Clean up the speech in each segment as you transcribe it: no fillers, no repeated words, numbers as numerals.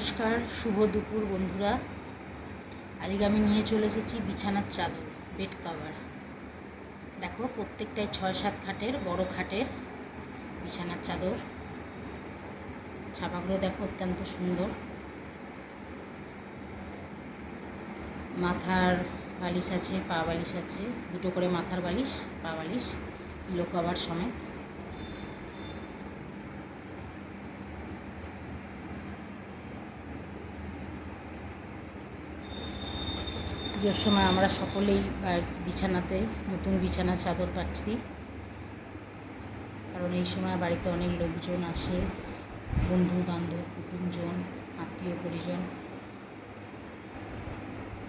নমস্কার, শুভ দুপুর বন্ধুরা। আজকে আমি নিয়ে চলে এসেছি বিছানার চাদর, বেড কভার। দেখো, প্রত্যেকটাই 6-7 খাটের, বড় খাটের বিছানার চাদর। ছাপাগুলো দেখো অত্যন্ত সুন্দর। মাথার বালিশ আছে, পা বালিশ আছে, দুটো করে মাথার বালিশ, পা বালিশ, পিলো কভার সমেত। পুজোর সময় আমরা সকলেই বিছানাতে নতুন বিছানার চাদর পাচ্ছি, কারণ এই সময় বাড়িতে অনেক লোকজন আসে, বন্ধু বান্ধব, কুটুমজন, আত্মীয় পরিজন।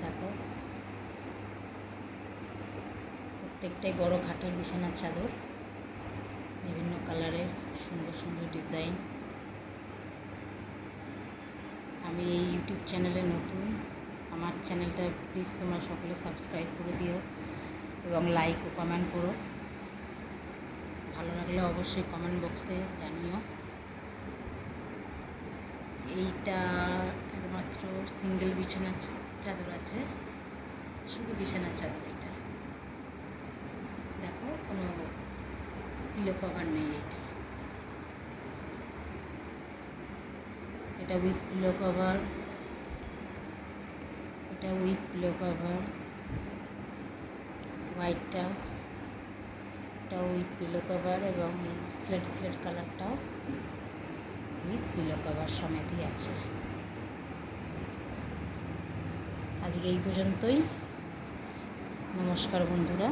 দেখো, প্রত্যেকটাই বড় খাটের বিছানার চাদর, বিভিন্ন কালারের, সুন্দর সুন্দর ডিজাইন। আমি এই ইউটিউব চ্যানেলে নতুন, আমার চ্যানেলটা প্লিজ তোমরা সকলে সাবস্ক্রাইব করে দিও এবং লাইক ও কমেন্ট করো। ভালো লাগলে অবশ্যই কমেন্ট বক্সে জানিও। এইটা একমাত্র সিঙ্গেল বিছানার চাদর আছে, শুধু বিছানার চাদর। এটা দেখো, কোনো পিলো কভার নেই। এটা উইথ পিলো কভার, এটা উইথ পিলো কভার। হোয়াইটটা, এটা উইথ পিলো কভার, এবং এই স্লেট কালারটাও উইথ পিলো কভার সমেতই আছে। আজকে এই পর্যন্তই। নমস্কার বন্ধুরা।